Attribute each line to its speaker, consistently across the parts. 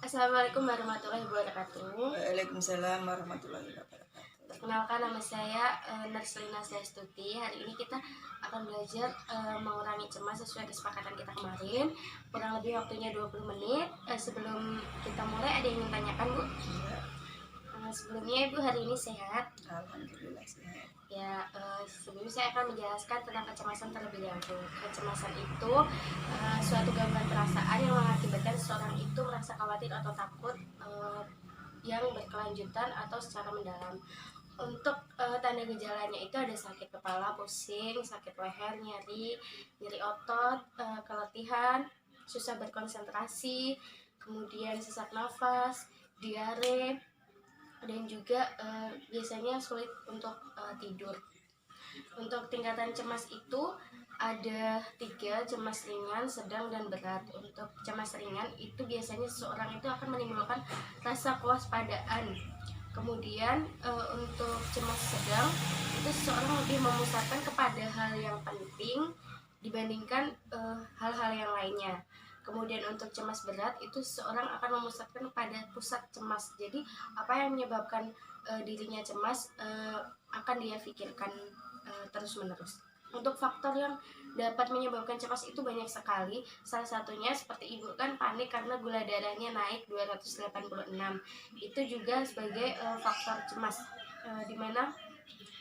Speaker 1: Assalamualaikum warahmatullahi wabarakatuh.
Speaker 2: Waalaikumsalam warahmatullahi wabarakatuh.
Speaker 1: Perkenalkan, nama saya Narslina Sestuti. Hari ini kita akan belajar mengurangi cemas sesuai kesepakatan kita kemarin. Kurang lebih waktunya 20 menit. Sebelum kita mulai, ada yang ingin tanyakan, Bu?
Speaker 2: Ya,
Speaker 1: Sebelumnya Ibu hari ini sehat?
Speaker 2: alhamdulillah sehat.
Speaker 1: Ya, sebelumnya saya akan menjelaskan tentang kecemasan terlebih dahulu. Kecemasan itu suatu gangguan perasaan yang mengakibatkan seseorang itu merasa khawatir atau takut yang berkelanjutan atau secara mendalam. Untuk tanda gejalanya itu ada sakit kepala, pusing, sakit leher, nyeri otot, keletihan, susah berkonsentrasi, kemudian sesak nafas, diare, dan juga biasanya sulit untuk tidur. Untuk tingkatan cemas itu ada 3, cemas ringan, sedang, dan berat. Untuk cemas ringan itu biasanya seseorang itu akan menimbulkan rasa kewaspadaan. Kemudian untuk cemas sedang itu seseorang lebih memusatkan kepada hal yang penting dibandingkan hal-hal yang lainnya. Kemudian untuk cemas berat itu seseorang akan memusatkan pada pusat cemas. Jadi apa yang menyebabkan dirinya cemas akan dia pikirkan terus-menerus. Untuk faktor yang dapat menyebabkan cemas itu banyak sekali. Salah satunya seperti Ibu kan panik karena gula darahnya naik 286. Itu juga sebagai faktor cemas, dimana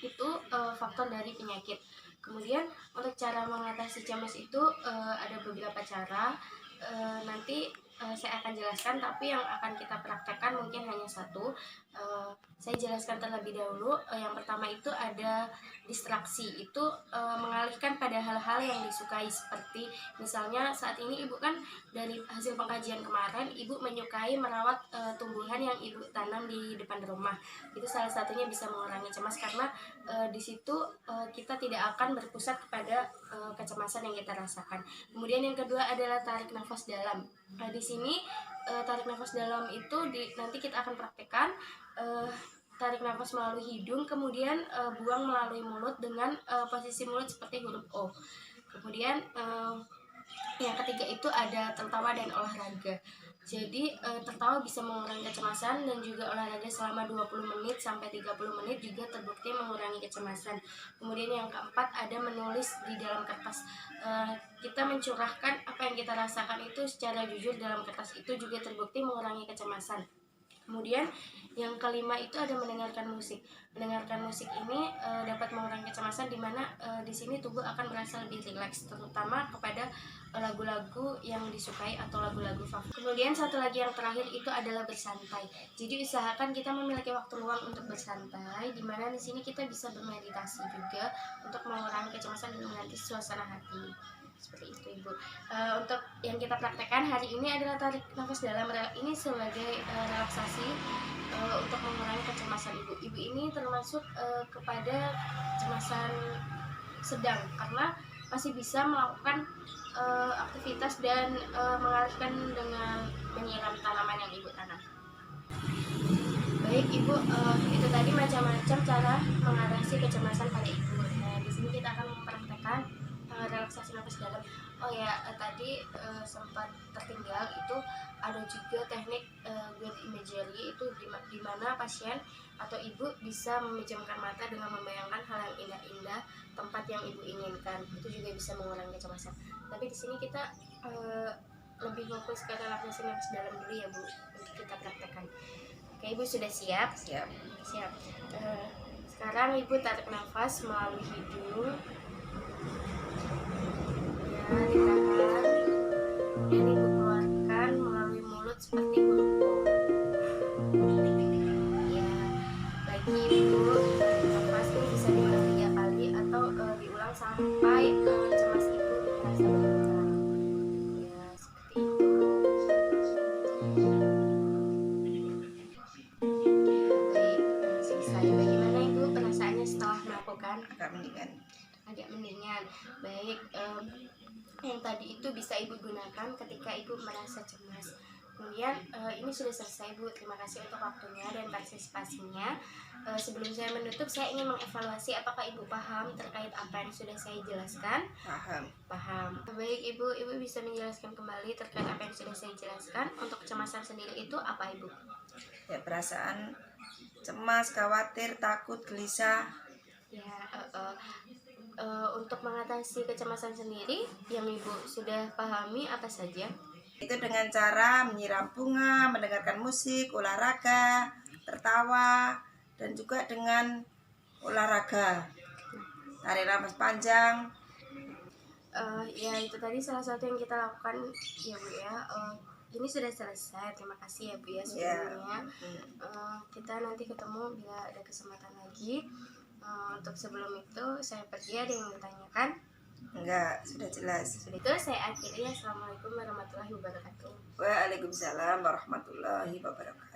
Speaker 1: itu faktor dari penyakit. Kemudian untuk cara mengatasi cemas itu ada beberapa cara. Nanti saya akan jelaskan, tapi yang akan kita praktekkan mungkin hanya satu. Saya jelaskan terlebih dahulu. Yang pertama itu ada distraksi. Itu mengalihkan pada hal-hal yang disukai, seperti misalnya saat ini Ibu kan dari hasil pengkajian kemarin Ibu menyukai merawat tumbuhan yang Ibu tanam di depan rumah. Itu salah satunya bisa mengurangi cemas karena di situ kita tidak akan berpusat kepada kecemasan yang kita rasakan. Kemudian yang kedua adalah tarik nafas dalam. Di sini tarik nafas dalam itu nanti kita akan praktekkan tarik nafas melalui hidung, kemudian buang melalui mulut dengan posisi mulut seperti huruf O. Kemudian yang ketiga itu ada tertawa dan olahraga. Jadi tertawa bisa mengurangi kecemasan, dan juga olahraga selama 20 menit sampai 30 menit juga terbukti mengurangi kecemasan. Kemudian yang keempat ada menulis di dalam kertas. Kita mencurahkan apa yang kita rasakan itu secara jujur dalam kertas, itu juga terbukti mengurangi kecemasan. Kemudian yang kelima itu ada mendengarkan musik. Mendengarkan musik ini dapat mengurangi kecemasan, di mana di sini tubuh akan merasa lebih rileks, terutama kepada lagu-lagu yang disukai atau lagu-lagu favorit. Kemudian satu lagi yang terakhir itu adalah bersantai. Jadi usahakan kita memiliki waktu luang untuk bersantai, di mana di sini kita bisa bermeditasi juga untuk mengurangi kecemasan dan mengganti suasana hati. Seperti itu Ibu. Untuk yang kita praktekkan hari ini adalah tarik nafas dalam. Ini sebagai relaksasi untuk mengurangi kecemasan Ibu. Ibu ini termasuk kepada kecemasan sedang, karena masih bisa melakukan aktivitas dan mengalihkan dengan menyiram tanaman yang Ibu tanam. Baik Ibu, itu tadi macam-macam cara mengatasi kecemasan pada Ibu. Nah, di sini kita akan mempraktekkan relaksasi nafas dalam. Oh ya, tadi sempat tertinggal itu ada juga teknik guided imagery, itu di mana pasien atau ibu bisa memejamkan mata dengan membayangkan hal yang indah-indah, tempat yang ibu inginkan. Itu juga bisa mengurangi kecemasan. Tapi di sini kita lebih fokus ke relaksasi nafas dalam dulu ya Bu, untuk kita praktekkan. Oke, Ibu sudah siap?
Speaker 2: Siap.
Speaker 1: Siap. Sekarang Ibu tarik nafas melalui hidung. Ya, ditahan. Dan Ibu keluarkan melalui mulut seperti huruf O. Ya, bagi Ibu tarik nafas ini bisa diulang 3 kali atau diulang sampai cemas Ibu merasa berkurang. Ya, seperti itu. Baik, selesai. Bagaimana Ibu perasaannya setelah melakukan?
Speaker 2: Agak mendingan.
Speaker 1: Agak mendingan. Baik, yang tadi itu bisa Ibu gunakan ketika Ibu merasa cemas. Kemudian ini sudah selesai Bu, terima kasih untuk waktunya dan partisipasinya. Sebelum saya menutup, saya ingin mengevaluasi apakah Ibu paham terkait apa yang sudah saya jelaskan.
Speaker 2: Paham.
Speaker 1: Paham. Baik Ibu, Ibu bisa menjelaskan kembali terkait apa yang sudah saya jelaskan. Untuk kecemasan sendiri itu apa Ibu?
Speaker 2: Ya, perasaan cemas, khawatir, takut, gelisah.
Speaker 1: Ya, untuk mengatasi kecemasan sendiri yang Ibu sudah pahami apa saja?
Speaker 2: Itu dengan cara menyiram bunga, mendengarkan musik, olahraga, tertawa, dan juga dengan olahraga. Tarik nafas panjang.
Speaker 1: Ya itu tadi salah satu yang kita lakukan ya Bu ya. Ini sudah selesai, terima kasih ya Bu ya sebelumnya. Kita nanti ketemu bila ada kesempatan lagi. Untuk sebelum itu saya pergi, ada yang ditanyakan?
Speaker 2: Enggak, sudah jelas.
Speaker 1: Sudah itu saya akhiri. Assalamualaikum warahmatullahi wabarakatuh.
Speaker 2: Waalaikumsalam warahmatullahi wabarakatuh.